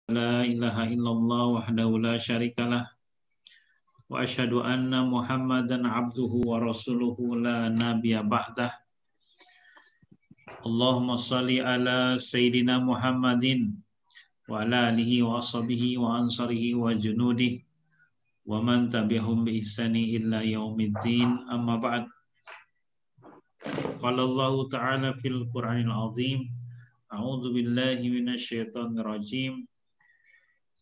La ilaha illallah wahdahu la syarikalah wa asyhadu anna Muhammadan abduhu wa rasuluhu la nabiyya ba'dah. Allahumma shalli ala sayyidina Muhammadin wa ala alihi wa ashabihi wa ansarihi wa junudihi wa man tabi'ahum bi ihsani illa yaumiddin, amma ba'd. Qala Allah ta'ala fil Qur'anil azim, a'udzu billahi minasy syaithanir rajim.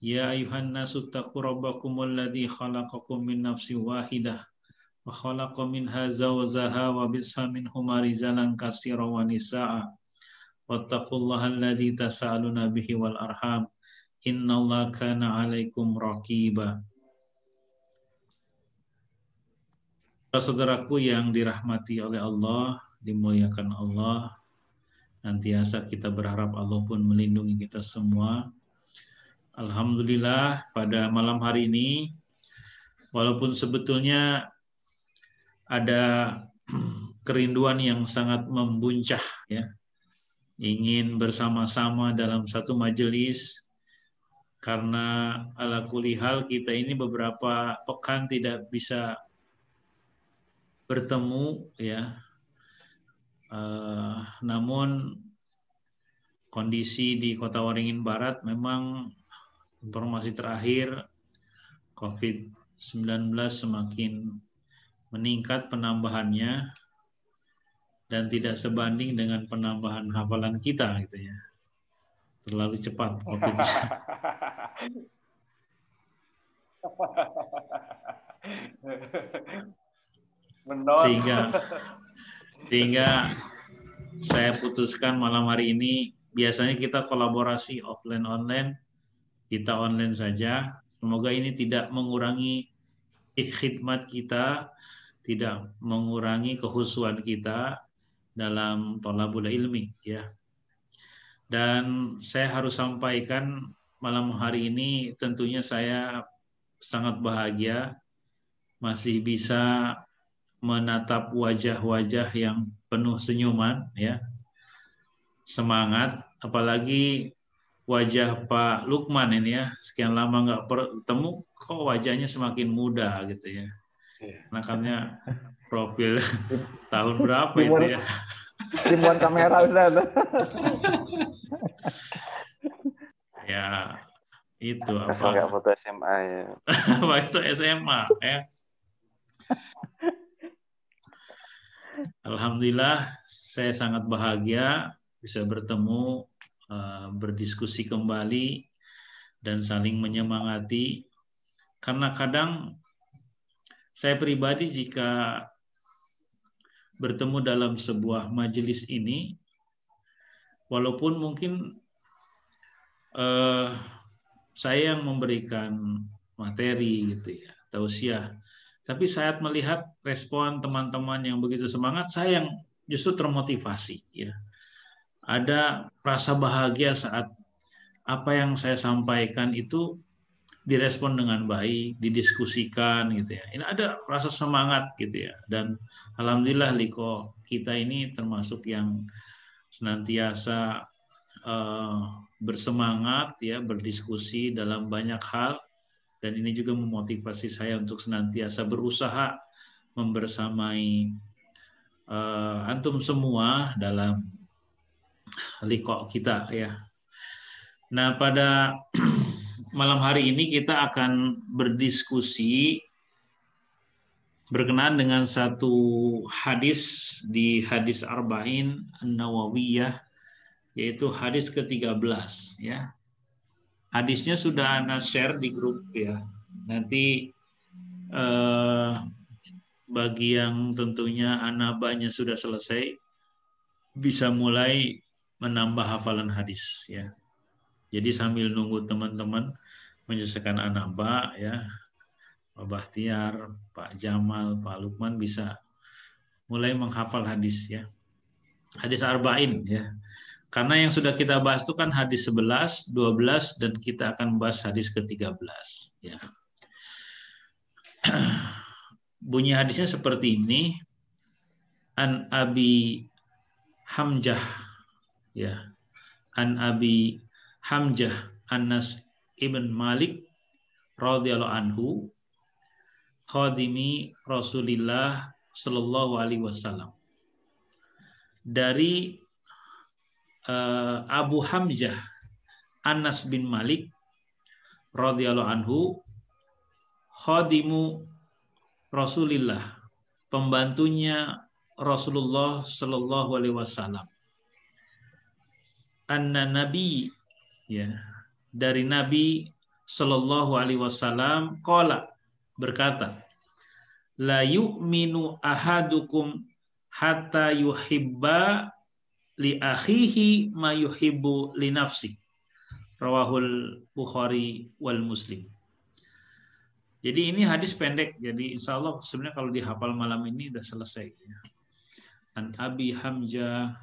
Ya ayuhan nasu taqu rabbakumul ladzi khalaqakum min nafsin wahidah wa khalaqa minha zawjaha wa bissa minhuma rijalan katsiran wa nisaa'a wattaqullaha alladzi tasaaluna bihi wal arham innallaha kana 'alaikum raqiba. Saudaraku yang dirahmati oleh Allah, dimuliakan Allah, nantiasa kita berharap Allah pun melindungi kita semua. Alhamdulillah pada malam hari ini, walaupun sebetulnya ada kerinduan yang sangat membuncah, ya, ingin bersama-sama dalam satu majelis, karena ala kulli hal kita ini beberapa pekan tidak bisa bertemu, ya. Namun kondisi di Kota Waringin Barat memang informasi terakhir COVID-19 semakin meningkat penambahannya dan tidak sebanding dengan penambahan hafalan kita, gitu ya. Terlalu cepat COVID. Sehingga saya putuskan malam hari ini, biasanya kita kolaborasi offline online, kita online saja. Semoga ini tidak mengurangi khidmat kita, tidak mengurangi kehusuan kita dalam thalabul ilmi, ya. Dan saya harus sampaikan malam hari ini tentunya saya sangat bahagia masih bisa menatap wajah-wajah yang penuh senyuman, ya. Semangat, apalagi wajah Pak Lukman ini, ya, sekian lama nggak bertemu, kok wajahnya semakin muda, gitu ya. Makanya profil tahun berapa itu, ya? Timuan kamera, Ustaz. Ya, itu asal nggak foto SMA, ya. Waktu SMA, ya. Alhamdulillah, saya sangat bahagia bisa bertemu, berdiskusi kembali, dan saling menyemangati. Karena kadang saya pribadi jika bertemu dalam sebuah majelis ini, walaupun mungkin saya yang memberikan materi, gitu ya, tausiah, tapi saat melihat respon teman-teman yang begitu semangat, saya yang justru termotivasi, ya. Ada rasa bahagia saat apa yang saya sampaikan itu direspon dengan baik, didiskusikan, gitu ya. Ini ada rasa semangat, gitu ya. Dan alhamdulillah Liko kita ini termasuk yang senantiasa bersemangat, ya, berdiskusi dalam banyak hal, dan ini juga memotivasi saya untuk senantiasa berusaha membersamai antum semua dalam Liko kita, ya. Nah, pada malam hari ini kita akan berdiskusi berkenaan dengan satu hadis di hadis Arba'in An-Nawawiyah, yaitu hadis ke-13, ya. Hadisnya sudah Ana share di grup, ya. Nanti bagi yang tentunya anabanya sudah selesai bisa mulai menambah hafalan hadis, ya. Jadi sambil nunggu teman-teman menyelesaikan anaba, ya, Pak Bahtiar, Pak Jamal, Pak Lukman bisa mulai menghafal hadis, ya. Hadis Arba'in, ya. Karena yang sudah kita bahas itu kan hadis 11, 12, dan kita akan bahas hadis ke-13, ya. Bunyi hadisnya seperti ini. An Abi Hamzah, ya. An Abi Hamzah Anas ibn Malik radhiyallahu anhu, khadimi Rasulillah sallallahu alaihi wasallam. Dari Abu Hamzah Anas bin Malik radhiyallahu anhu, khadimu Rasulillah, pembantunya Rasulullah sallallahu alaihi wasallam. Anna Nabi, ya, dari Nabi sallallahu alaihi wasallam qala, berkata, la yu'minu ahadukum hatta yuhibba li akhihi ma yuhibbu li nafsi. Rawahul Bukhari wal Muslim. Jadi ini hadis pendek, jadi insya Allah sebenarnya kalau dihafal malam ini udah selesai. An Abi Hamzah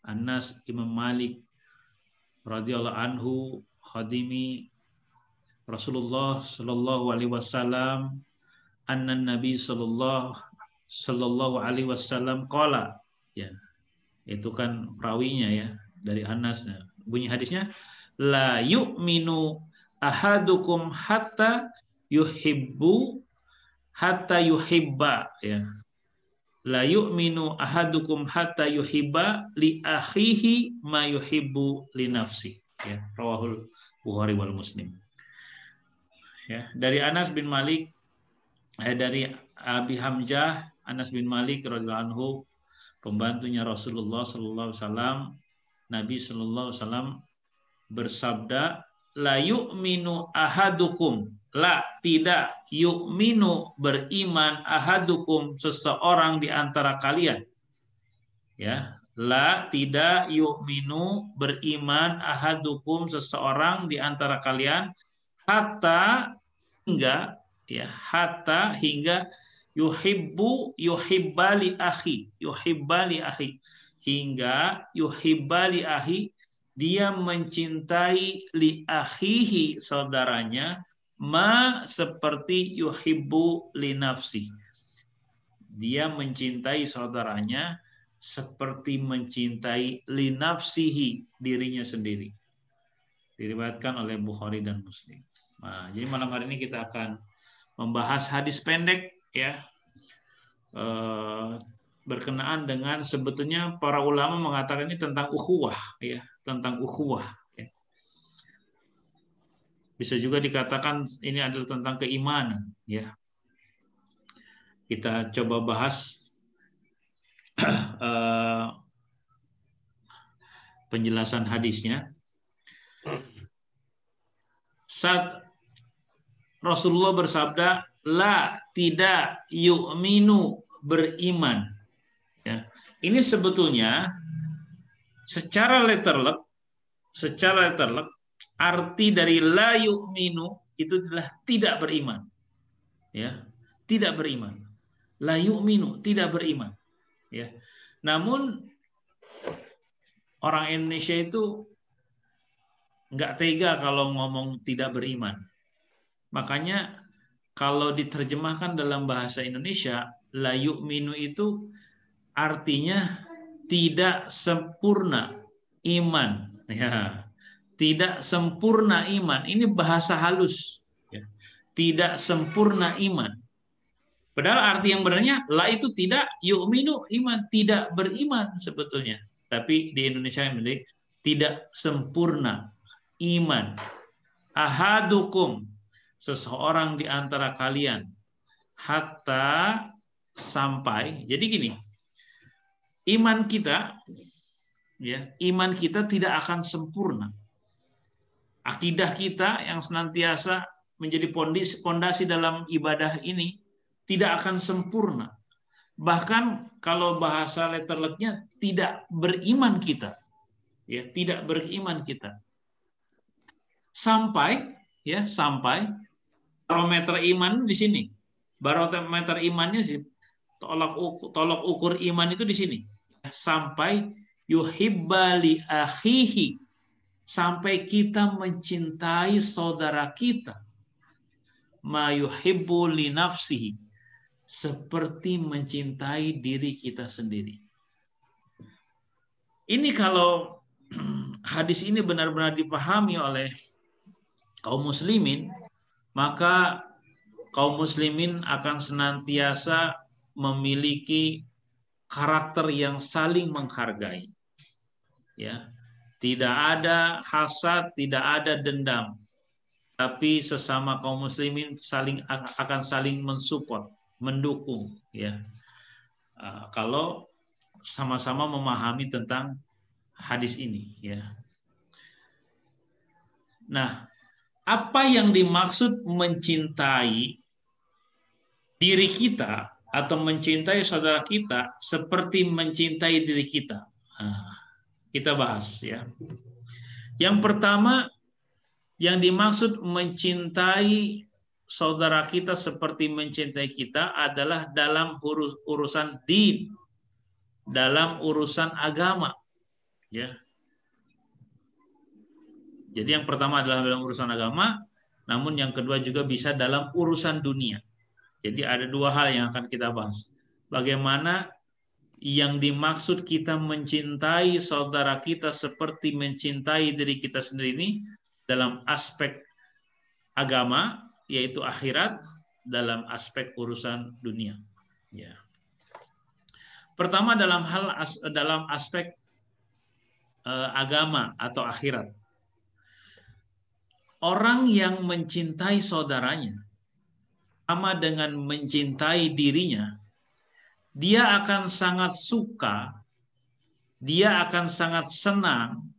Anas Imam Malik radhiyallahu anhu, khadimi Rasulullah sallallahu alaihi wasallam, anna Nabi sallallahu alaihi wasallam qala, ya. Itu kan perawinya ya, dari Anas. Bunyi hadisnya, la yu'minu ahadukum hatta yuhibba, ya. La yu'minu ahadukum hatta yuhibba li akhihi ma yuhibbu li nafsi, ya. Rawahul Bukhari wal Muslim. Ya, dari Anas bin Malik, dari Abi Hamzah Anas bin Malik radhiyallahu anhu, pembantunya Rasulullah sallallahu alaihi wasallam, Nabi sallallahu alaihi wasallam bersabda, la yu'minu ahadukum, la, tidak, yu'minu, beriman, ahadukum, seseorang di antara kalian. Ya, la, tidak, yu'minu, beriman, ahadukum, seseorang di antara kalian, hatta, hingga, ya, hatta, hingga, yuhibbali akhi, hingga yuhibbali akhi, dia mencintai li akhihi, saudaranya, ma, seperti yuhibbu li nafsi, dia mencintai saudaranya seperti mencintai li nafsihi, dirinya sendiri. Diriwayatkan oleh Bukhari dan Muslim. Nah, jadi malam hari ini kita akan membahas hadis pendek, ya, berkenaan dengan, sebetulnya para ulama mengatakan ini tentang ukhuwah, ya, tentang ukhuwah. Ya. Bisa juga dikatakan ini adalah tentang keimanan, ya. Kita coba bahas penjelasan hadisnya. Saat Rasulullah bersabda, la, tidak, yu'minu, beriman. Ya. Ini sebetulnya secara letterlek, arti dari la yu'minu itu adalah tidak beriman. Ya, tidak beriman. La yu'minu, tidak beriman. Ya. Namun orang Indonesia itu nggak tega kalau ngomong tidak beriman. Makanya kalau diterjemahkan dalam bahasa Indonesia, la yu'minu itu artinya tidak sempurna iman. Ya. Tidak sempurna iman. Ini bahasa halus. Ya. Tidak sempurna iman. Padahal arti yang benarnya, la itu tidak, yu'minu iman, tidak beriman sebetulnya. Tapi di Indonesia yang menjadi tidak sempurna iman. Ahadukum, seseorang di antara kalian, hatta, sampai. Jadi gini, iman kita, ya, iman kita tidak akan sempurna. Akidah kita yang senantiasa menjadi pondasi dalam ibadah ini tidak akan sempurna. Bahkan kalau bahasa letterleknya, tidak beriman kita, ya, tidak beriman kita. Sampai, ya, sampai barometer iman di sini. Barometer imannya sih, tolok ukur iman itu di sini. Sampai yuhibba li akhihi, sampai kita mencintai saudara kita, ma yuhibbu li nafsihi, seperti mencintai diri kita sendiri. Ini kalau hadis ini benar-benar dipahami oleh kaum muslimin, maka kaum muslimin akan senantiasa memiliki karakter yang saling menghargai. Ya, tidak ada hasad, tidak ada dendam, tapi sesama kaum muslimin akan saling mensupport, mendukung. Ya, kalau sama-sama memahami tentang hadis ini. Ya. Nah, apa yang dimaksud mencintai diri kita atau mencintai saudara kita seperti mencintai diri kita? Nah, kita bahas ya. Yang pertama, yang dimaksud mencintai saudara kita seperti mencintai kita adalah dalam urusan din, dalam urusan agama. Ya. Jadi yang pertama adalah dalam urusan agama, namun yang kedua juga bisa dalam urusan dunia. Jadi ada dua hal yang akan kita bahas. Bagaimana yang dimaksud kita mencintai saudara kita seperti mencintai diri kita sendiri ini dalam aspek agama, yaitu akhirat, dalam aspek urusan dunia. Ya. Pertama dalam aspek agama atau akhirat. Orang yang mencintai saudaranya sama dengan mencintai dirinya, dia akan sangat suka, dia akan sangat senang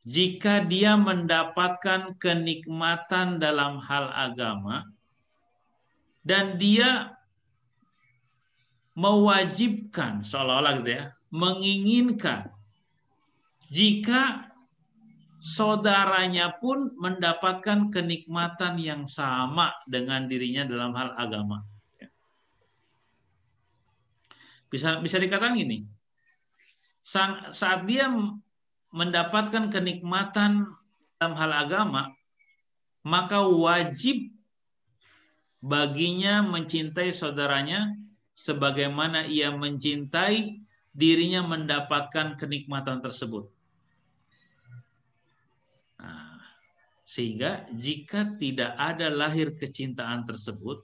jika dia mendapatkan kenikmatan dalam hal agama dan dia mewajibkan, seolah-olah gitu ya, menginginkan jika saudaranya pun mendapatkan kenikmatan yang sama dengan dirinya dalam hal agama. Bisa dikatakan gini, saat dia mendapatkan kenikmatan dalam hal agama, maka wajib baginya mencintai saudaranya sebagaimana ia mencintai dirinya mendapatkan kenikmatan tersebut. Sehingga jika tidak ada lahir kecintaan tersebut,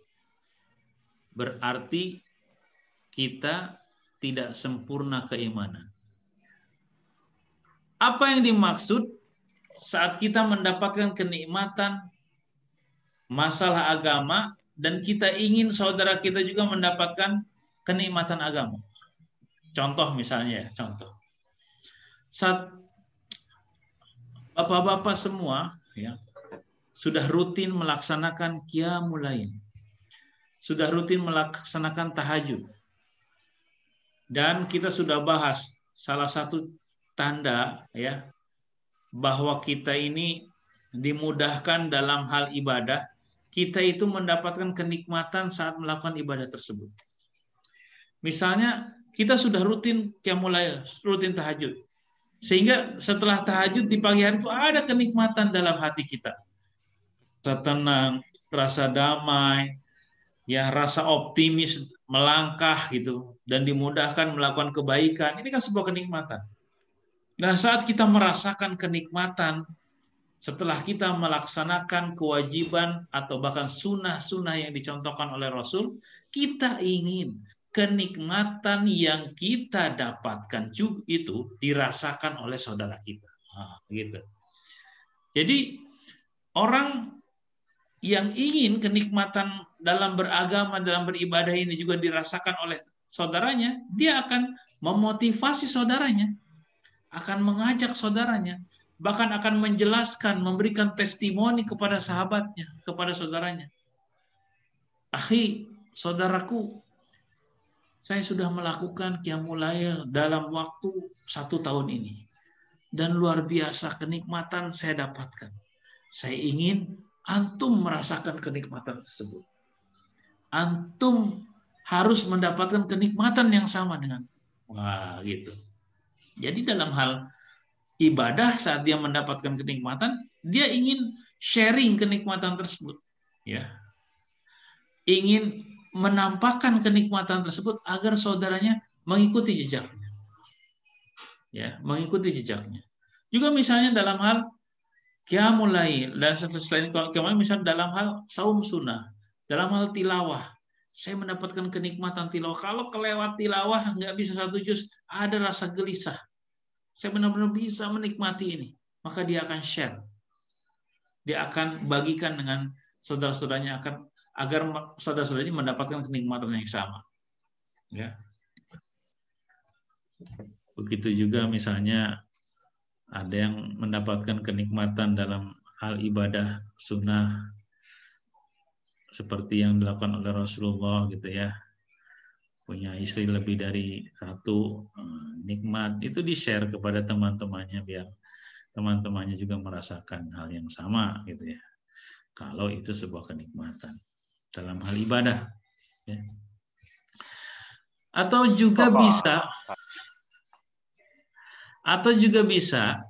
berarti kita tidak sempurna keimanan. Apa yang dimaksud saat kita mendapatkan kenikmatan masalah agama dan kita ingin saudara kita juga mendapatkan kenikmatan agama? Contoh misalnya, saat bapak-bapak semua ya, sudah rutin melaksanakan qiyamul lail, sudah rutin melaksanakan tahajud, dan kita sudah bahas salah satu tanda ya bahwa kita ini dimudahkan dalam hal ibadah, kita itu mendapatkan kenikmatan saat melakukan ibadah tersebut. Misalnya kita sudah rutin qiyamul lail, rutin tahajud, sehingga setelah tahajud di pagi hari itu ada kenikmatan dalam hati kita. Rasa tenang, rasa damai, ya rasa optimis melangkah gitu dan dimudahkan melakukan kebaikan. Ini kan sebuah kenikmatan. Nah, saat kita merasakan kenikmatan setelah kita melaksanakan kewajiban atau bahkan sunnah-sunnah yang dicontohkan oleh Rasul, kita ingin kenikmatan yang kita dapatkan itu dirasakan oleh saudara kita. Gitu. Jadi orang yang ingin kenikmatan dalam beragama, dalam beribadah ini juga dirasakan oleh saudaranya, dia akan memotivasi saudaranya, akan mengajak saudaranya, bahkan akan menjelaskan, memberikan testimoni kepada sahabatnya, kepada saudaranya. Akhi, saudaraku, saya sudah melakukan qiyamul lail dalam waktu 1 tahun ini. Dan luar biasa kenikmatan saya dapatkan. Saya ingin antum merasakan kenikmatan tersebut. Antum harus mendapatkan kenikmatan yang sama dengan. Wah, gitu. Jadi dalam hal ibadah saat dia mendapatkan kenikmatan, dia ingin sharing kenikmatan tersebut. Ya. Ingin menampakkan kenikmatan tersebut agar saudaranya mengikuti jejaknya. Ya, mengikuti jejaknya. Juga misalnya dalam hal Qiyamul lail, dan selain qiyamul misal dalam hal saum sunnah, dalam hal tilawah, saya mendapatkan kenikmatan tilawah. Kalau kelewat tilawah nggak bisa 1 juz, ada rasa gelisah. Saya benar-benar bisa menikmati ini. Maka dia akan share. Dia akan bagikan dengan saudara-saudaranya agar saudara-saudaranya mendapatkan kenikmatan yang sama. Ya. Begitu juga misalnya ada yang mendapatkan kenikmatan dalam hal ibadah sunnah seperti yang dilakukan oleh Rasulullah gitu ya. Punya istri lebih dari 1, nikmat itu di-share kepada teman-temannya biar teman-temannya juga merasakan hal yang sama gitu ya. Kalau itu sebuah kenikmatan dalam hal ibadah ya. Atau juga bisa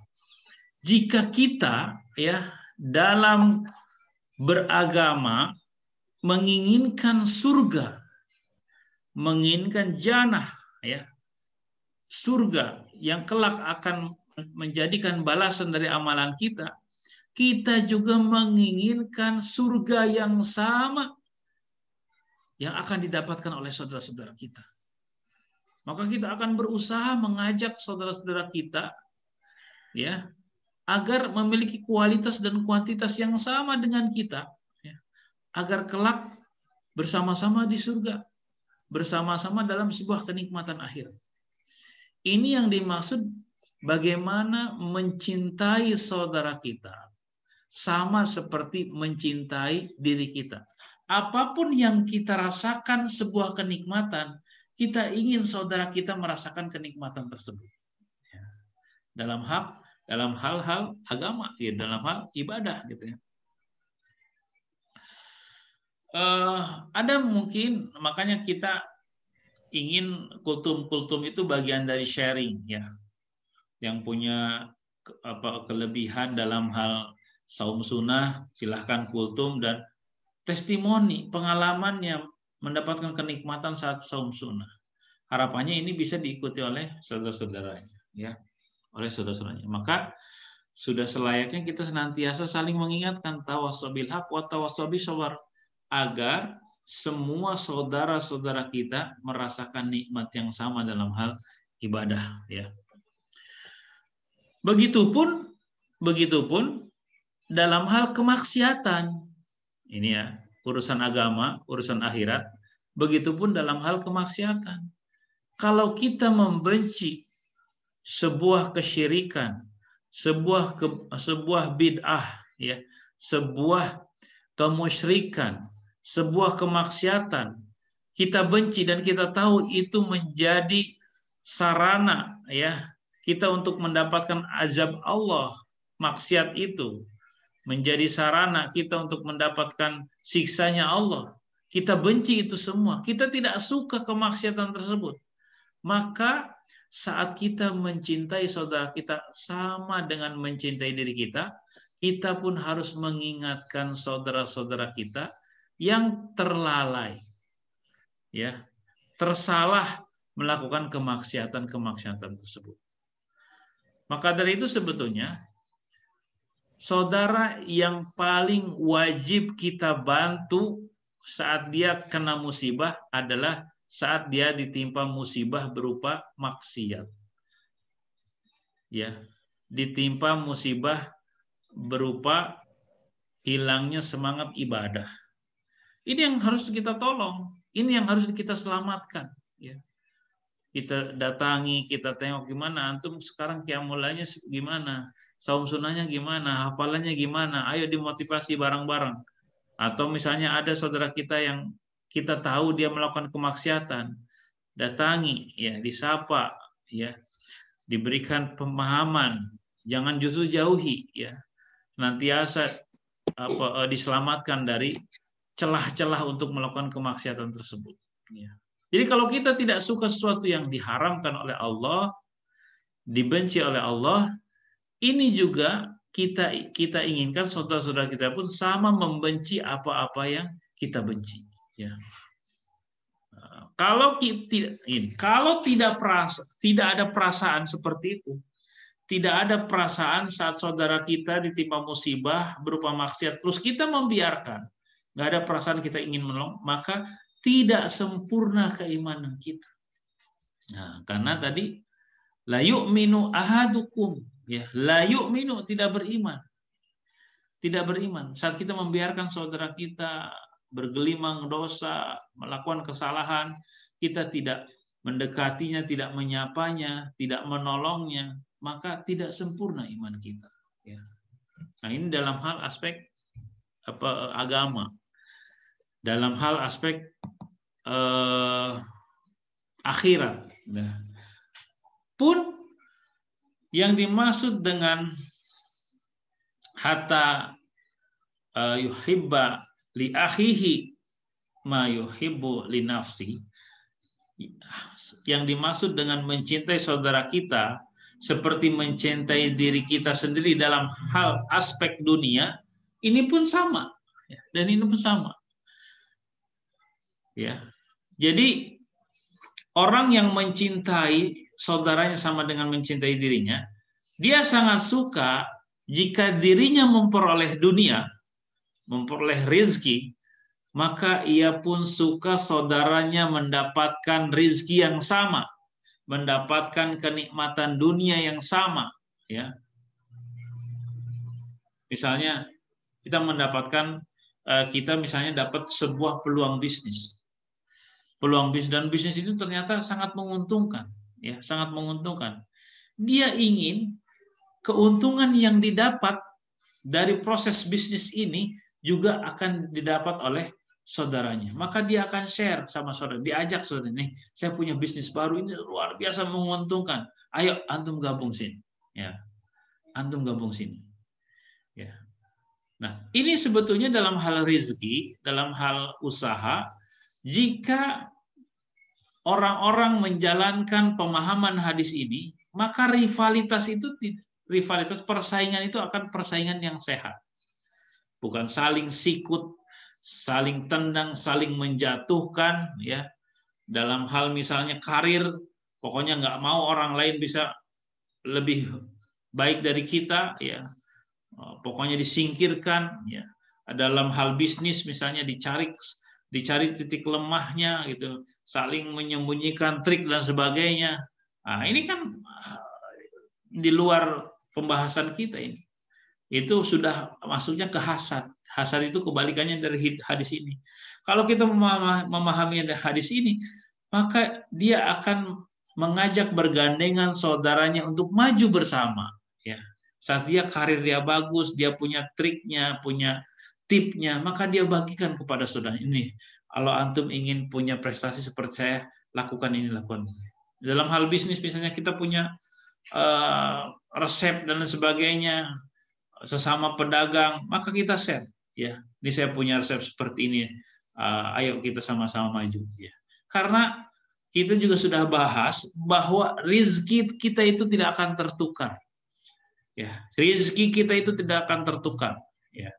jika kita ya dalam beragama menginginkan surga, menginginkan jannah ya, surga yang kelak akan menjadikan balasan dari amalan kita, kita juga menginginkan surga yang sama yang akan didapatkan oleh saudara-saudara kita. Maka kita akan berusaha mengajak saudara-saudara kita ya agar memiliki kualitas dan kuantitas yang sama dengan kita ya, agar kelak bersama-sama di surga, bersama-sama dalam sebuah kenikmatan akhir. Ini yang dimaksud bagaimana mencintai saudara kita sama seperti mencintai diri kita. Apapun yang kita rasakan sebuah kenikmatan, kita ingin saudara kita merasakan kenikmatan tersebut. Dalam hal-hal agama, ya, dalam hal ibadah gitu ya. Ada mungkin makanya kita ingin kultum itu bagian dari sharing ya. Yang punya kelebihan dalam hal saum sunnah silahkan kultum, dan testimoni pengalamannya mendapatkan kenikmatan saat saum sunnah. Harapannya ini bisa diikuti oleh saudara-saudaranya ya, oleh saudara-saudaranya. Maka sudah selayaknya kita senantiasa saling mengingatkan tawassobil haq wa tawassobis sabr, agar semua saudara-saudara kita merasakan nikmat yang sama dalam hal ibadah ya. Begitupun dalam hal kemaksiatan. Ini ya, urusan agama, urusan akhirat. Begitupun dalam hal kemaksiatan. Kalau kita membenci sebuah kesyirikan, sebuah bid'ah ya, sebuah kemusyrikan, sebuah kemaksiatan, kita benci dan kita tahu itu menjadi sarana ya kita untuk mendapatkan azab Allah. Maksiat itu menjadi sarana kita untuk mendapatkan siksanya Allah. Kita benci itu semua. Kita tidak suka kemaksiatan tersebut. Maka saat kita mencintai saudara kita sama dengan mencintai diri kita, kita pun harus mengingatkan saudara-saudara kita yang terlalai, ya, tersalah melakukan kemaksiatan tersebut. Maka dari itu sebetulnya saudara yang paling wajib kita bantu saat dia kena musibah adalah saat dia ditimpa musibah berupa maksiat. Ya, ditimpa musibah berupa hilangnya semangat ibadah. Ini yang harus kita tolong, ini yang harus kita selamatkan, ya. Kita datangi, kita tengok gimana antum sekarang qiyamul-lailnya gimana, saum sunnahnya gimana, hafalannya gimana, ayo dimotivasi bareng-bareng. Atau misalnya ada saudara kita yang kita tahu dia melakukan kemaksiatan, datangi, ya, disapa, ya, diberikan pemahaman, jangan justru jauhi, ya, senantiasa diselamatkan dari celah-celah untuk melakukan kemaksiatan tersebut. Ya. Jadi kalau kita tidak suka sesuatu yang diharamkan oleh Allah, dibenci oleh Allah, ini juga kita inginkan saudara-saudara kita pun sama membenci apa-apa yang kita benci. Ya. Kalau tidak ada perasaan seperti itu, tidak ada perasaan saat saudara kita ditimpa musibah berupa maksiat, terus kita membiarkan, nggak ada perasaan kita ingin menolong, maka tidak sempurna keimanan kita. Nah, karena tadi la yu'minu ahadukum, ya, la yu'minu, tidak beriman. Tidak beriman. Saat kita membiarkan saudara kita bergelimang dosa, melakukan kesalahan, kita tidak mendekatinya, tidak menyapanya, tidak menolongnya, maka tidak sempurna iman kita. Ya. Nah, ini dalam hal aspek agama, dalam hal aspek akhirat. Nah, pun yang dimaksud dengan hatta yuhibba li akhihi ma yuhibbu li nafsi, yang dimaksud dengan mencintai saudara kita seperti mencintai diri kita sendiri dalam hal aspek dunia, ini pun sama, dan ini pun sama. Ya, jadi orang yang mencintai saudaranya sama dengan mencintai dirinya, dia sangat suka jika dirinya memperoleh dunia, memperoleh rezeki, maka ia pun suka saudaranya mendapatkan rezeki yang sama, mendapatkan kenikmatan dunia yang sama. Ya, misalnya kita misalnya dapat sebuah peluang bisnis, dan bisnis itu ternyata sangat menguntungkan, ya, sangat menguntungkan. Dia ingin keuntungan yang didapat dari proses bisnis ini juga akan didapat oleh saudaranya. Maka dia akan share sama saudara, diajak saudara, nih, saya punya bisnis baru ini luar biasa menguntungkan. Ayo antum gabung sini. Ya. Antum gabung sini. Ya. Nah, ini sebetulnya dalam hal rezeki, dalam hal usaha, jika orang-orang menjalankan pemahaman hadis ini, maka rivalitas persaingan itu akan persaingan yang sehat. Bukan saling sikut, saling tendang, saling menjatuhkan, ya. Dalam hal misalnya karir, pokoknya nggak mau orang lain bisa lebih baik dari kita, ya. Pokoknya disingkirkan, ya. Dalam hal bisnis misalnya dicari titik lemahnya, gitu, saling menyembunyikan trik dan sebagainya. Nah, ini kan di luar pembahasan kita ini. Itu sudah masuknya ke hasad. Hasad itu kebalikannya dari hadis ini. Kalau kita memahami hadis ini, maka dia akan mengajak bergandengan saudaranya untuk maju bersama. Ya. Saat karir dia bagus, dia punya triknya, punya tipnya, maka dia bagikan kepada saudara ini. Kalau antum ingin punya prestasi seperti saya, lakukan ini, lakukan ini. Dalam hal bisnis misalnya kita punya resep dan sebagainya, sesama pedagang, maka kita share, ya. Ini saya punya resep seperti ini, ayo kita sama-sama maju, ya. Karena kita juga sudah bahas bahwa rezeki kita itu tidak akan tertukar, ya. Rezeki kita itu tidak akan tertukar, ya.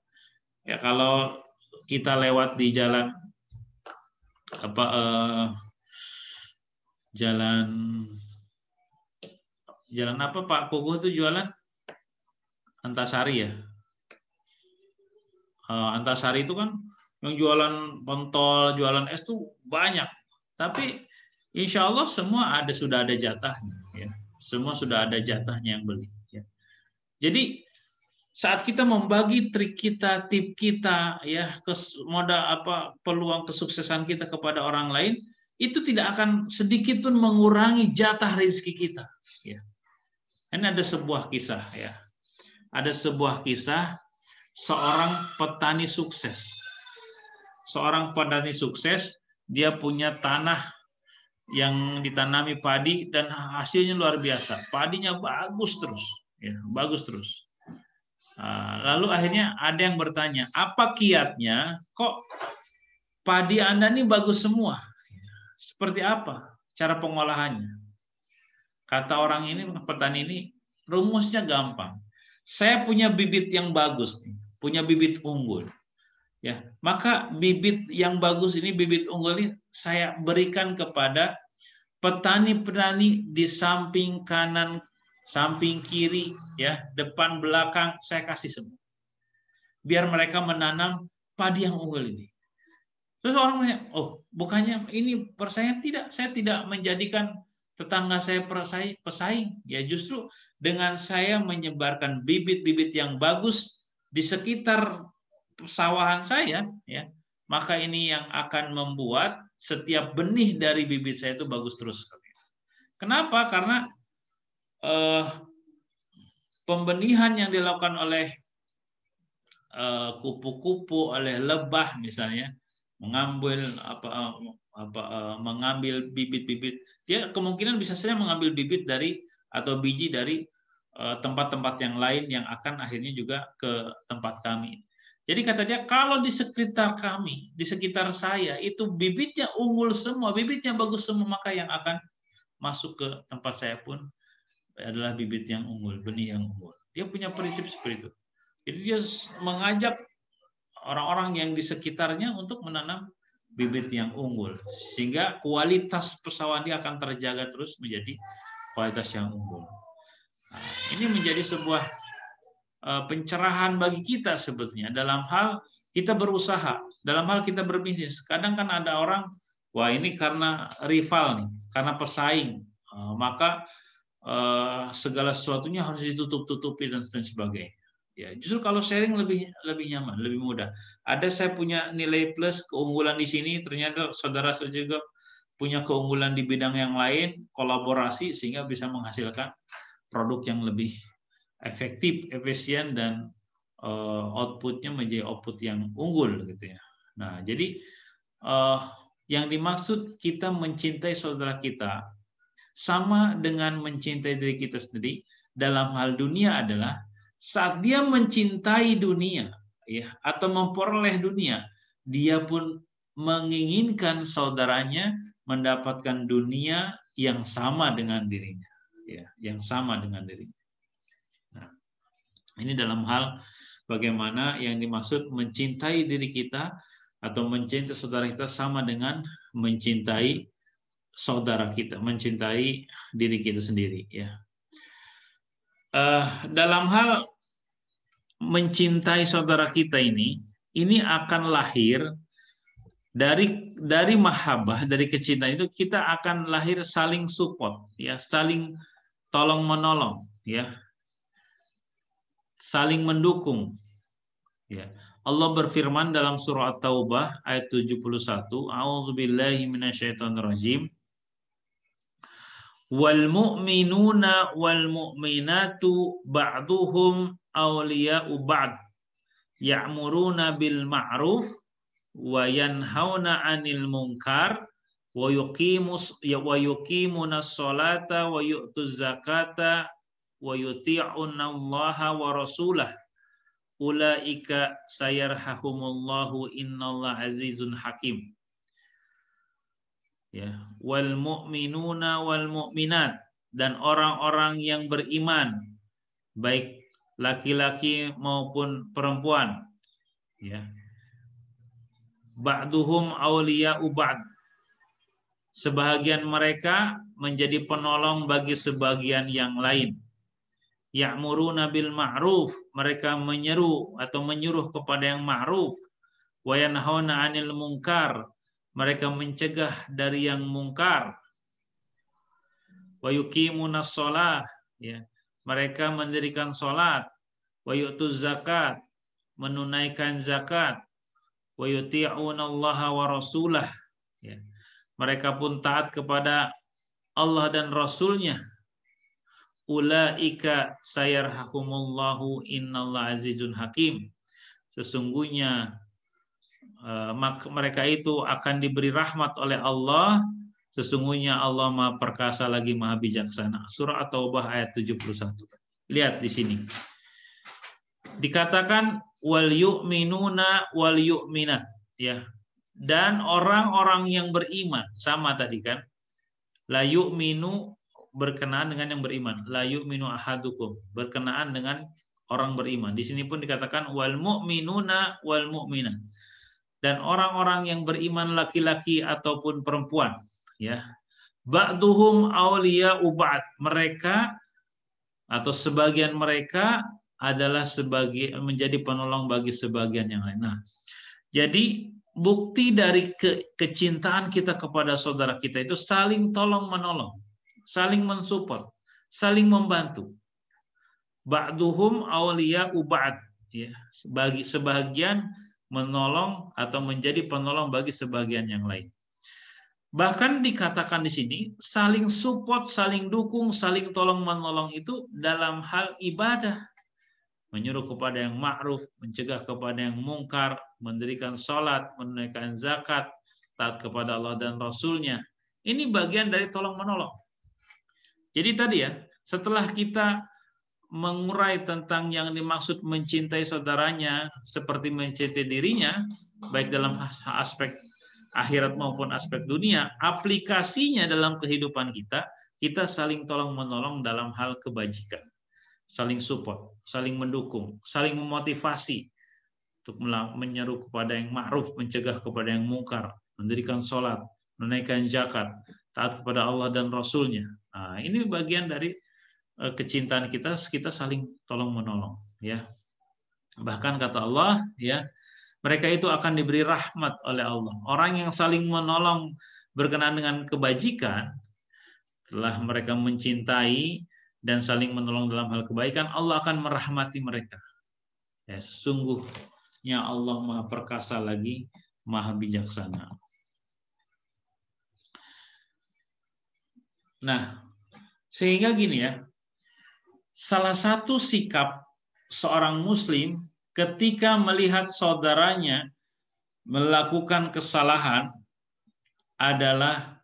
Ya, kalau kita lewat di jalan jalan apa Pak Kogo itu jualan? Antasari, ya. Antasari itu kan yang jualan pentol, jualan es tuh banyak. Tapi insya Allah semua sudah ada jatahnya, ya. Semua sudah ada jatahnya yang beli, ya. Jadi saat kita membagi trik kita, tip kita, ya, peluang kesuksesan kita kepada orang lain, itu tidak akan sedikit pun mengurangi jatah rezeki kita, ya. Ini ada sebuah kisah, ya. Ada sebuah kisah seorang petani sukses. Seorang petani sukses, dia punya tanah yang ditanami padi dan hasilnya luar biasa. Padinya bagus terus, ya, bagus terus. Lalu akhirnya ada yang bertanya, apa kiatnya? Kok padi Anda ini bagus semua? Seperti apa cara pengolahannya? Kata orang ini, petani ini, rumusnya gampang. Saya punya bibit yang bagus, punya bibit unggul, ya. Maka bibit yang bagus ini, bibit unggul ini, saya berikan kepada petani-petani di samping kanan samping kiri, ya, depan belakang saya kasih semua. Biar mereka menanam padi yang unggul ini. Terus orang nanya, oh bukannya ini persaingan? Tidak, saya tidak menjadikan tetangga saya pesaing. Ya justru dengan saya menyebarkan bibit-bibit yang bagus di sekitar pesawahan saya, ya, maka ini yang akan membuat setiap benih dari bibit saya itu bagus terus. Kenapa? Karena pembenihan yang dilakukan oleh kupu-kupu, oleh lebah misalnya, mengambil bibit-bibit, dia kemungkinan bisa saja mengambil bibit dari atau biji dari tempat-tempat yang lain yang akan akhirnya juga ke tempat kami. Jadi kata dia, kalau di sekitar kami, di sekitar saya itu bibitnya unggul semua, bibitnya bagus semua, maka yang akan masuk ke tempat saya pun adalah bibit yang unggul, benih yang unggul. Dia punya prinsip seperti itu. Jadi dia mengajak orang-orang yang di sekitarnya untuk menanam bibit yang unggul, sehingga kualitas pesawahan dia akan terjaga terus menjadi kualitas yang unggul. Nah, ini menjadi sebuah pencerahan bagi kita sebetulnya dalam hal kita berusaha, dalam hal kita berbisnis. Kadang kan ada orang, wah ini karena rival nih, karena pesaing, maka segala sesuatunya harus ditutup-tutupi dan sebagainya. Ya, justru kalau sharing lebih nyaman, lebih mudah. Ada saya punya nilai plus, keunggulan di sini, ternyata saudara saya juga punya keunggulan di bidang yang lain, kolaborasi sehingga bisa menghasilkan produk yang lebih efektif, efisien, dan outputnya menjadi output yang unggul gitu ya. Nah, jadi yang dimaksud kita mencintai saudara kita sama dengan mencintai diri kita sendiri dalam hal dunia adalah saat dia mencintai dunia, ya, atau memperoleh dunia, dia pun menginginkan saudaranya mendapatkan dunia yang sama dengan dirinya, ya, yang sama dengan dirinya. Nah, ini dalam hal bagaimana yang dimaksud mencintai diri kita atau mencintai saudara kita sama dengan mencintai saudara kita, mencintai diri kita sendiri, ya. Dalam hal mencintai saudara kita ini akan lahir dari mahabbah, dari kecintaan itu kita akan lahir saling support, ya, saling tolong menolong, ya, saling mendukung, ya. Allah berfirman dalam surah At-Taubah ayat 71, A'udzubillahi minasyaitonirrajim. Wal mu'minuna wal mu'minatu ba'duhum awliya'u ba'd ya'muruna bil ma'ruf wa yanhauna 'anil munkar wa yuqimuna sholata wa yu'tuz zakata wa yuti'una Allaha wa rasulah ulaika sayarhahumullahu innallaha azizun hakim. Ya, wal mu'minuna wal mu'minat, dan orang-orang yang beriman baik laki-laki maupun perempuan, ya, ba'duhum awliya'u ba'd, sebahagian mereka menjadi penolong bagi sebagian yang lain. Ya'muruna bil ma'ruf, mereka menyeru atau menyuruh kepada yang ma'ruf. Wa yanhauna 'anil munkar, mereka mencegah dari yang mungkar. Wa yuqimunas shalah, ya, mereka mendirikan salat. Wa yu'tuz zakat, menunaikan zakat. Wa yuti'una Allaha wa rasulah, ya, mereka pun taat kepada Allah dan Rasulnya. Ulaika sayarhahumullahu innallaha azizun hakim, sesungguhnya mereka itu akan diberi rahmat oleh Allah, sesungguhnya Allah Maha Perkasa lagi Maha Bijaksana. Surah At-Taubah ayat 71. Lihat di sini. Dikatakan wal yu'minuna wal yu'minat, ya. Dan orang-orang yang beriman, sama tadi kan. La yu'minu berkenaan dengan yang beriman. La yu'minu ahadukum berkenaan dengan orang beriman. Di sini pun dikatakan wal mu'minuna wal mu'minat. Dan orang-orang yang beriman laki-laki ataupun perempuan, ya. Ba'duhum awliya'u ba'd, mereka atau sebagian mereka adalah menjadi penolong bagi sebagian yang lain. Nah, jadi bukti dari kecintaan kita kepada saudara kita itu saling tolong menolong, saling mensupport, saling membantu. Ba'duhum awliya'u ba'd, ya, sebagian menolong atau menjadi penolong bagi sebagian yang lain. Bahkan dikatakan di sini saling support, saling dukung, saling tolong menolong itu dalam hal ibadah. Menyuruh kepada yang ma'ruf, mencegah kepada yang mungkar, mendirikan sholat, menunaikan zakat, taat kepada Allah dan Rasul-Nya. Ini bagian dari tolong menolong. Jadi tadi ya, setelah kita mengurai tentang yang dimaksud mencintai saudaranya seperti mencintai dirinya, baik dalam aspek akhirat maupun aspek dunia, aplikasinya dalam kehidupan kita saling tolong menolong dalam hal kebajikan, saling support, saling mendukung, saling memotivasi untuk menyeru kepada yang ma'ruf, mencegah kepada yang mungkar, mendirikan sholat, menunaikan zakat, taat kepada Allah dan Rasul-Nya. Nah, ini bagian dari kecintaan kita saling tolong menolong, ya. Bahkan kata Allah, ya, mereka itu akan diberi rahmat oleh Allah. Orang yang saling menolong berkenaan dengan kebajikan, setelah mereka mencintai dan saling menolong dalam hal kebaikan, Allah akan merahmati mereka. Ya, sesungguhnya Allah Maha Perkasa lagi Maha Bijaksana. Nah, sehingga gini ya, salah satu sikap seorang muslim ketika melihat saudaranya melakukan kesalahan adalah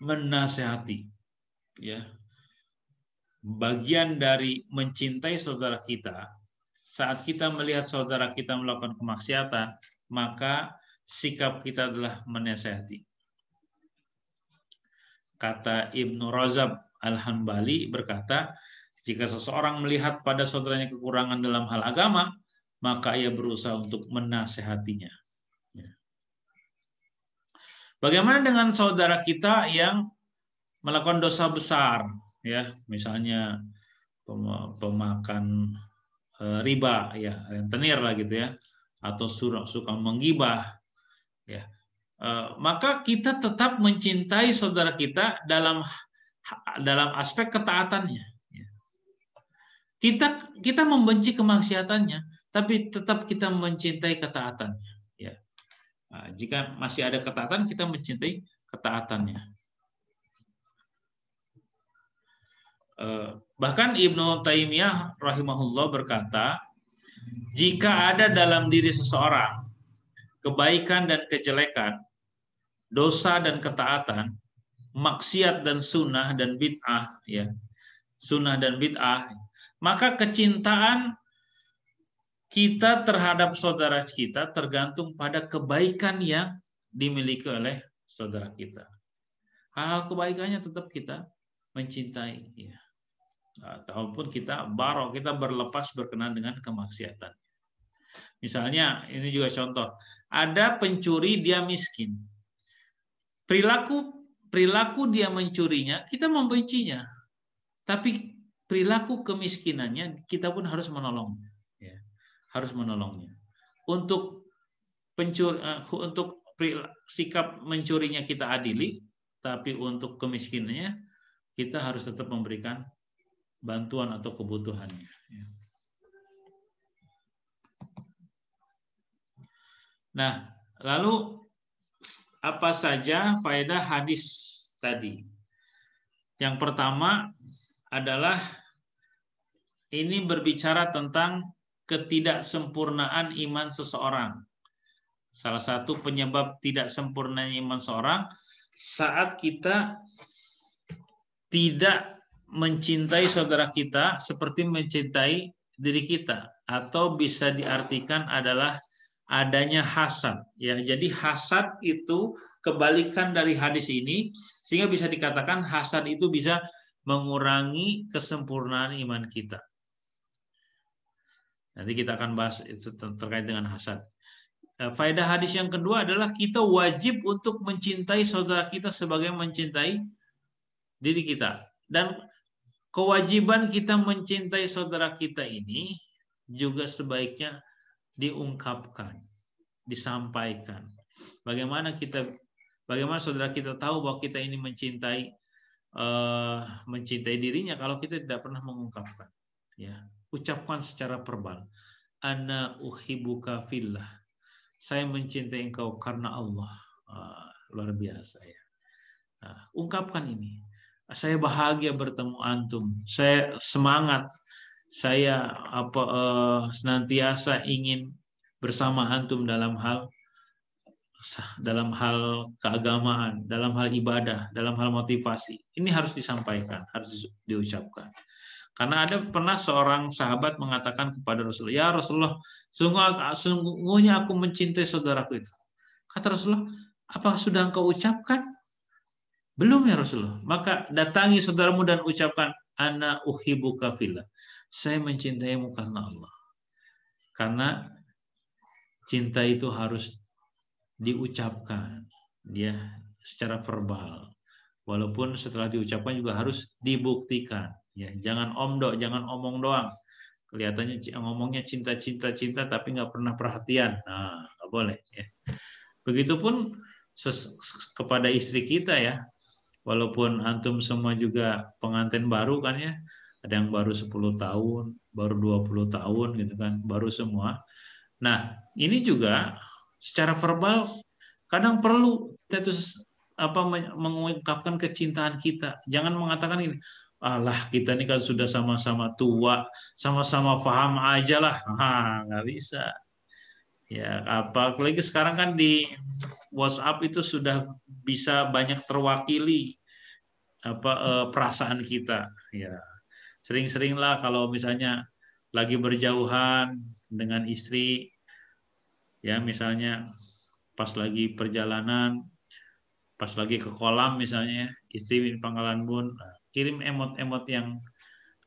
menasehati. Ya. Bagian dari mencintai saudara kita, saat kita melihat saudara kita melakukan kemaksiatan, maka sikap kita adalah menasehati. Kata Ibnu Rajab Al-Hanbali berkata, jika seseorang melihat pada saudaranya kekurangan dalam hal agama, maka ia berusaha untuk menasehatinya. Bagaimana dengan saudara kita yang melakukan dosa besar, ya, misalnya pemakan riba, ya, rentenir lah gitu ya, atau suka menggibah, ya, maka kita tetap mencintai saudara kita dalam aspek ketaatannya. Kita membenci kemaksiatannya, tapi tetap kita mencintai ketaatannya. Ya. Nah, jika masih ada ketaatan, kita mencintai ketaatannya. Bahkan Ibnu Taimiyah rahimahullah berkata, jika ada dalam diri seseorang kebaikan dan kejelekan, dosa dan ketaatan, maksiat dan sunnah dan bid'ah, ya, sunnah dan bid'ah, maka kecintaan kita terhadap saudara kita tergantung pada kebaikan yang dimiliki oleh saudara kita. Hal-hal kebaikannya tetap kita mencintai, ya. Ataupun kita berlepas berkenan dengan kemaksiatan. Misalnya, ini juga contoh, ada pencuri dia miskin. Perilaku dia mencurinya, kita membencinya. Tapi perilaku kemiskinannya kita pun harus menolong, ya, harus menolongnya. Untuk sikap mencurinya kita adili, tapi untuk kemiskinannya kita harus tetap memberikan bantuan atau kebutuhannya. Ya. Nah, lalu apa saja faedah hadis tadi? Yang pertama adalah ini berbicara tentang ketidaksempurnaan iman seseorang. Salah satu penyebab tidak sempurnanya iman seorang saat kita tidak mencintai saudara kita seperti mencintai diri kita, atau bisa diartikan adalah adanya hasad. Ya, jadi hasad itu kebalikan dari hadis ini, sehingga bisa dikatakan hasad itu bisa mengurangi kesempurnaan iman kita. Nanti kita akan bahas itu terkait dengan hasad. Faedah hadis yang kedua adalah kita wajib untuk mencintai saudara kita sebagai mencintai diri kita. Dan kewajiban kita mencintai saudara kita ini juga sebaiknya diungkapkan, disampaikan. Bagaimana saudara kita tahu bahwa kita ini mencintai dirinya kalau kita tidak pernah mengungkapkan. Ya, ucapkan secara verbal. Ana uhibbuka fillah. Saya mencintai engkau karena Allah. Luar biasa ya. Nah, ungkapkan ini. Saya bahagia bertemu antum. Saya semangat. Saya senantiasa ingin bersama antum dalam hal keagamaan, dalam hal ibadah, dalam hal motivasi. Ini harus disampaikan, harus diucapkan. Karena pernah seorang sahabat mengatakan kepada Rasulullah, ya Rasulullah, sungguhnya aku mencintai saudaraku itu. Kata Rasulullah, apakah sudah engkau ucapkan? Belum ya Rasulullah. Maka datangi saudaramu dan ucapkan, ana uhibbuka fillah. Saya mencintaimu karena Allah. Karena cinta itu harus diucapkan, dia secara verbal. Walaupun setelah diucapkan juga harus dibuktikan. Ya, jangan omdo, jangan omong doang. Kelihatannya ngomongnya cinta, tapi nggak pernah perhatian. Nah, nggak boleh. Ya. Begitupun kepada istri kita ya. Walaupun antum semua juga pengantin baru kan ya. Ada yang baru 10 tahun, baru 20 tahun gitu kan, baru semua. Nah, ini juga secara verbal kadang perlu kita terus mengungkapkan kecintaan kita. Jangan mengatakan ini, alah kita ini kan sudah sama-sama tua, sama-sama paham aja lah. Nggak bisa. Ya, apalagi sekarang kan di WhatsApp itu sudah bisa banyak terwakili perasaan kita. Ya, sering-seringlah kalau misalnya lagi berjauhan dengan istri, ya misalnya pas lagi perjalanan, pas lagi ke kolam misalnya, istri di Pangkalan Bun, kirim emot-emot yang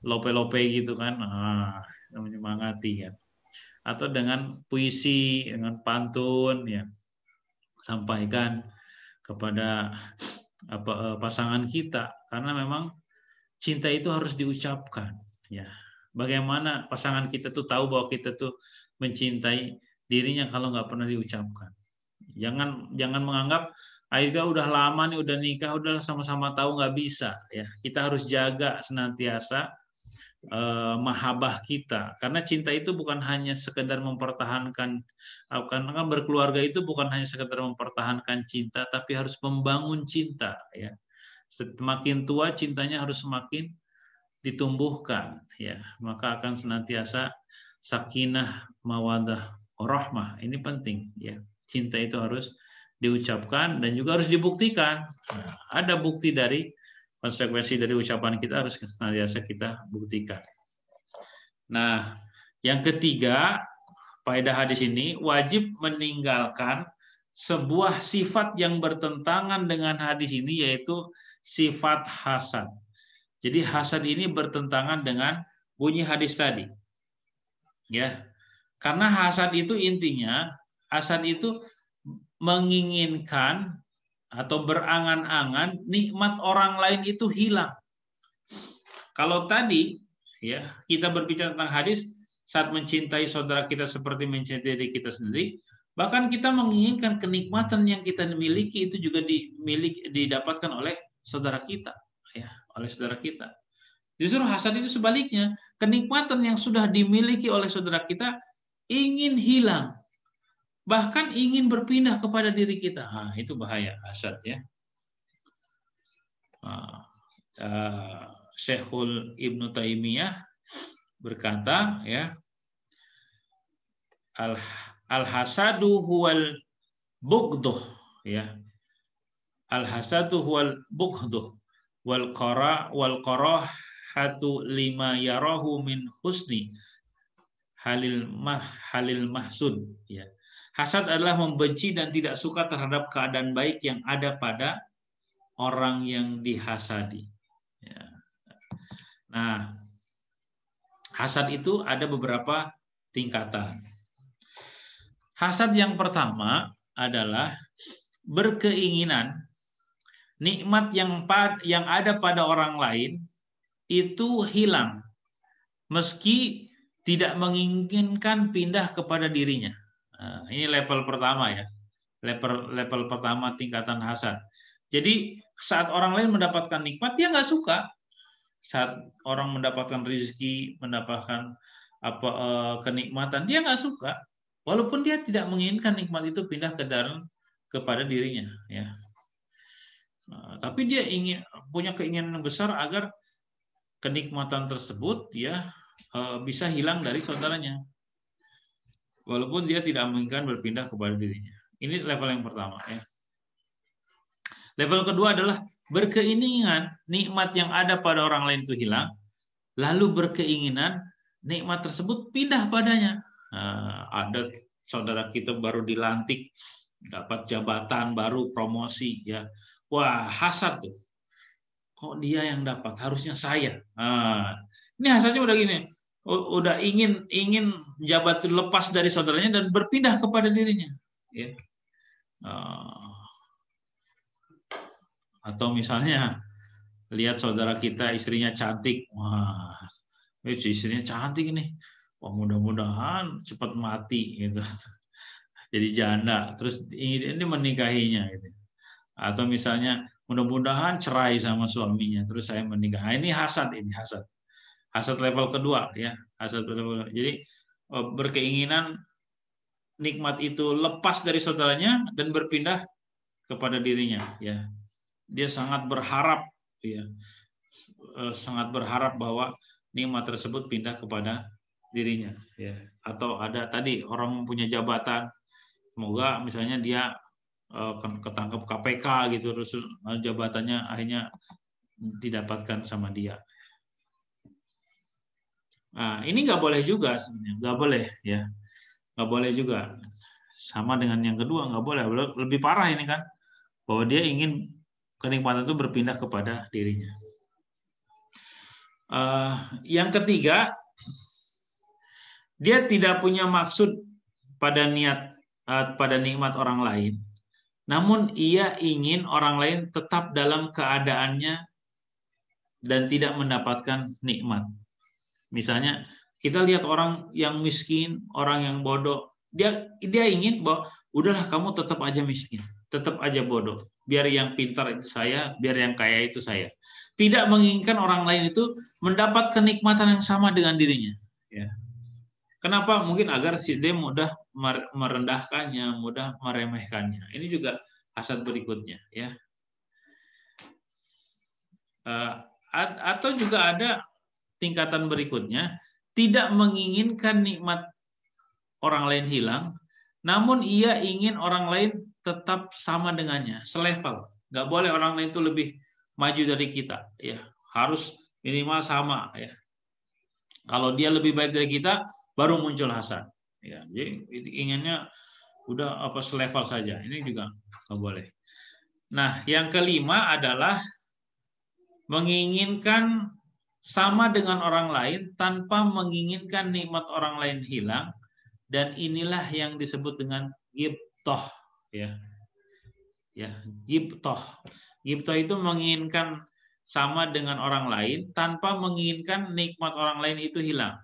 lope-lope gitu kan, menyemangati ya. Atau dengan puisi, dengan pantun ya, sampaikan kepada pasangan kita, karena memang cinta itu harus diucapkan ya. Bagaimana pasangan kita tuh tahu bahwa kita tuh mencintai dirinya kalau nggak pernah diucapkan. Jangan menganggap Aika udah lama nih, udah nikah, udah sama-sama tahu, nggak bisa ya. Kita harus jaga senantiasa mahabbah kita, karena cinta itu bukan hanya sekedar mempertahankan, karena berkeluarga itu bukan hanya sekedar mempertahankan cinta, tapi harus membangun cinta ya. Semakin tua cintanya harus semakin ditumbuhkan ya, maka akan senantiasa sakinah, mawaddah, rahmah. Ini penting ya. Cinta itu harus diucapkan dan juga harus dibuktikan. Nah, ada bukti dari konsekuensi dari ucapan kita, harus senantiasa kita buktikan. Nah, yang ketiga, faedah hadis ini wajib meninggalkan sebuah sifat yang bertentangan dengan hadis ini, yaitu sifat hasad. Jadi hasad ini bertentangan dengan bunyi hadis tadi. Ya. Karena hasad itu intinya, hasad itu menginginkan atau berangan-angan nikmat orang lain itu hilang. Kalau tadi ya kita berbicara tentang hadis, saat mencintai saudara kita seperti mencintai diri kita sendiri, bahkan kita menginginkan kenikmatan yang kita miliki itu juga didapatkan oleh saudara kita ya, oleh saudara kita. Justru hasad itu sebaliknya, kenikmatan yang sudah dimiliki oleh saudara kita ingin hilang, bahkan ingin berpindah kepada diri kita. Itu bahaya hasad ya. Syekhul Ibnu Taimiyah berkata ya, al-hasadu huwal bughduh ya. Al-hasadu huwal bughduh wal qarahatu lima yarahu min husni halil mahsud ya. Hasad adalah membenci dan tidak suka terhadap keadaan baik yang ada pada orang yang dihasadi. Ya. Nah, hasad itu ada beberapa tingkatan. Hasad yang pertama adalah berkeinginan nikmat yang ada pada orang lain itu hilang meski tidak menginginkan pindah kepada dirinya. Nah, ini level pertama ya. Level pertama tingkatan hasad. Jadi saat orang lain mendapatkan nikmat, dia nggak suka. Saat orang mendapatkan rezeki, mendapatkan kenikmatan, dia nggak suka. Walaupun dia tidak menginginkan nikmat itu pindah kepada dirinya. Ya. Nah, tapi dia punya keinginan besar agar kenikmatan tersebut ya bisa hilang dari saudaranya, walaupun dia tidak menginginkan berpindah kepada dirinya. Ini level yang pertama ya. Level kedua adalah berkeinginan nikmat yang ada pada orang lain itu hilang, lalu berkeinginan nikmat tersebut pindah padanya. Nah, ada saudara kita baru dilantik, dapat jabatan baru, promosi ya. Wah, hasad tuh. Kok dia yang dapat? Harusnya saya. Nah, ini hasadnya udah gini, udah ingin jabatan lepas dari saudaranya dan berpindah kepada dirinya. Ya. Atau misalnya lihat saudara kita istrinya cantik, wah, istrinya cantik nih, wah mudah-mudahan cepat mati gitu, jadi janda, terus ini menikahinya gitu. Atau misalnya mudah-mudahan cerai sama suaminya, terus saya menikah. Nah, ini hasad, hasad level kedua ya, hasad level kedua. Jadi berkeinginan nikmat itu lepas dari saudaranya dan berpindah kepada dirinya ya. Dia sangat berharap ya, sangat berharap bahwa nikmat tersebut pindah kepada dirinya ya. Atau ada tadi orang mempunyai jabatan, semoga misalnya dia ketangkep KPK gitu, terus jabatannya akhirnya didapatkan sama dia. Nah, ini nggak boleh juga sebenarnya, nggak boleh ya, nggak boleh juga. Sama dengan yang kedua, nggak boleh. Lebih parah ini kan, bahwa dia ingin kenikmatan itu berpindah kepada dirinya. Yang ketiga, dia tidak punya maksud pada nikmat orang lain, namun ia ingin orang lain tetap dalam keadaannya dan tidak mendapatkan nikmat. Misalnya kita lihat orang yang miskin, orang yang bodoh, dia ingin bahwa udahlah kamu tetap aja miskin, tetap aja bodoh. Biar yang pintar itu saya, biar yang kaya itu saya. Tidak menginginkan orang lain itu mendapat kenikmatan yang sama dengan dirinya. Ya. Kenapa? Mungkin agar dia mudah merendahkannya, mudah meremehkannya. Ini juga hasad berikutnya. Ya. Atau juga ada tingkatan berikutnya, tidak menginginkan nikmat orang lain hilang, namun ia ingin orang lain tetap sama dengannya, selevel. Nggak boleh orang lain itu lebih maju dari kita, ya harus minimal sama. Ya. Kalau dia lebih baik dari kita, baru muncul hasad. Ya, jadi inginnya udah selevel saja. Ini juga nggak boleh. Nah, yang kelima adalah menginginkan sama dengan orang lain tanpa menginginkan nikmat orang lain hilang, dan inilah yang disebut dengan ghibthah ya. Ya, ghibthah. Ghibthah itu menginginkan sama dengan orang lain tanpa menginginkan nikmat orang lain itu hilang.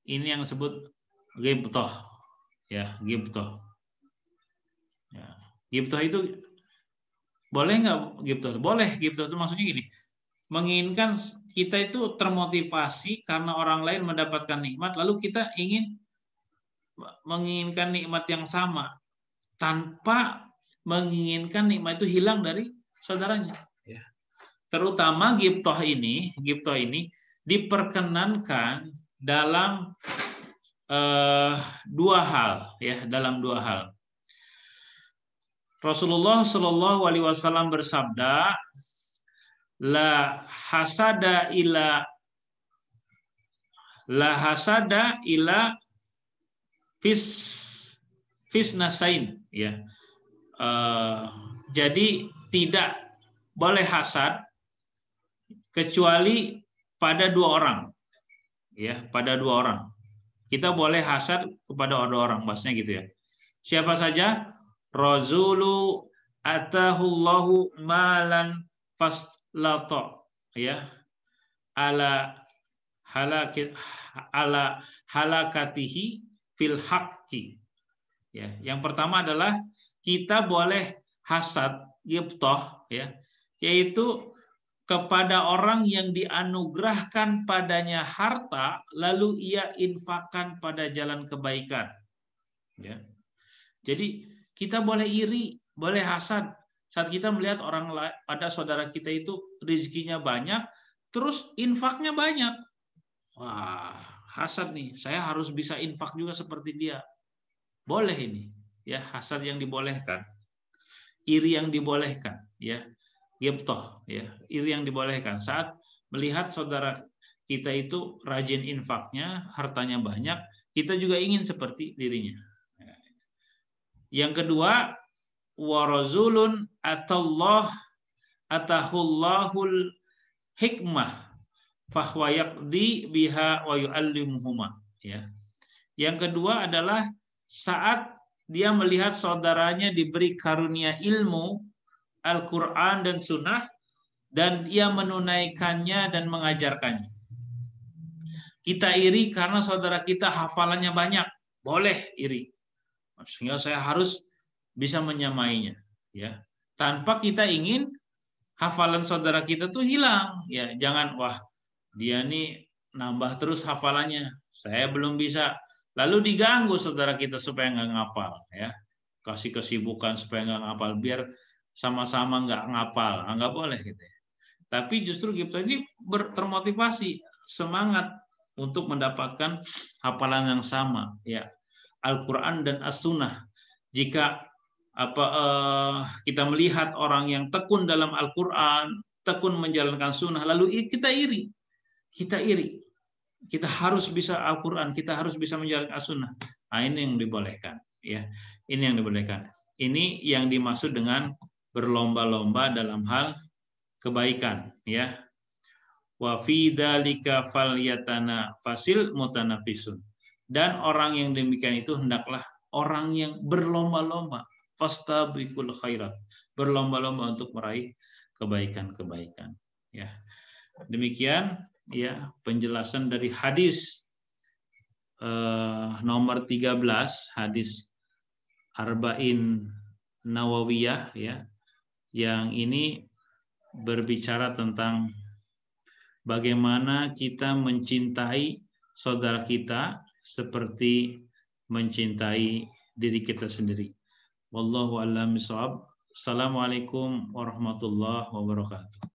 Ini yang disebut ghibthah. Ya, ghibthah. Ya. Ghibthah itu boleh nggak ghibthah? Boleh. Ghibthah itu maksudnya gini, menginginkan kita itu termotivasi karena orang lain mendapatkan nikmat, lalu kita ingin menginginkan nikmat yang sama tanpa menginginkan nikmat itu hilang dari saudaranya. Ya. Terutama ghibthah ini diperkenankan dalam dua hal, ya, dalam dua hal. Rasulullah Shallallahu Alaihi Wasallam bersabda, la hasada ila fisnasain ya. Jadi tidak boleh hasad kecuali pada dua orang. Ya, pada dua orang. Kita boleh hasad kepada dua orang, maksudnya gitu ya. Siapa saja? Rajulu atahullahu malan faslato ya. ala halakatihi fil haqqi. Ya, yang pertama adalah kita boleh hasad, ghibthah, ya, yaitu kepada orang yang dianugerahkan padanya harta lalu ia infakkan pada jalan kebaikan. Ya. Jadi kita boleh iri, boleh hasad saat kita melihat orang ada saudara kita itu rezekinya banyak, terus infaknya banyak. Wah, hasad nih, saya harus bisa infak juga seperti dia. Boleh ini, ya, hasad yang dibolehkan, iri yang dibolehkan, ya, ghibthah, ya, iri yang dibolehkan saat melihat saudara kita itu rajin infaknya, hartanya banyak, kita juga ingin seperti dirinya. Yang kedua, warazulun atahullahul hikmah fahuwa yaqdi biha wa yu'allimuhuma, ya. Yang kedua adalah saat dia melihat saudaranya diberi karunia ilmu Al-Qur'an dan Sunnah dan ia menunaikannya dan mengajarkannya. Kita iri karena saudara kita hafalannya banyak, boleh iri. Sehingga saya harus bisa menyamainya, ya. Tanpa kita ingin hafalan saudara kita tuh hilang, ya. Jangan, wah, dia nih nambah terus hafalannya, saya belum bisa. Lalu diganggu saudara kita supaya nggak ngapal, ya. Kasih kesibukan supaya nggak ngapal, biar sama-sama nggak ngapal, nggak boleh gitu. Ya. Tapi justru kita ini termotivasi, semangat untuk mendapatkan hafalan yang sama, ya. Al-Quran dan As-Sunnah. Jika kita melihat orang yang tekun dalam Al-Quran, tekun menjalankan Sunnah, lalu kita iri. Kita iri. Kita harus bisa Al-Quran, kita harus bisa menjalankan As-Sunnah. Nah, ini yang dibolehkan, ya. Ini yang dibolehkan. Ini yang dimaksud dengan berlomba-lomba dalam hal kebaikan, ya. Wa fi dzalika falyatana fasil mutanafisun. Dan orang yang demikian itu hendaklah orang yang berlomba-lomba, fastabiqul khairat, berlomba-lomba untuk meraih kebaikan-kebaikan, ya. Demikian, ya, penjelasan dari hadis nomor 13, hadis Arba'in Nawawiyah, ya, yang ini berbicara tentang bagaimana kita mencintai saudara kita seperti mencintai diri kita sendiri. Wallahu a'lam bishawab. Assalamualaikum warahmatullahi wabarakatuh.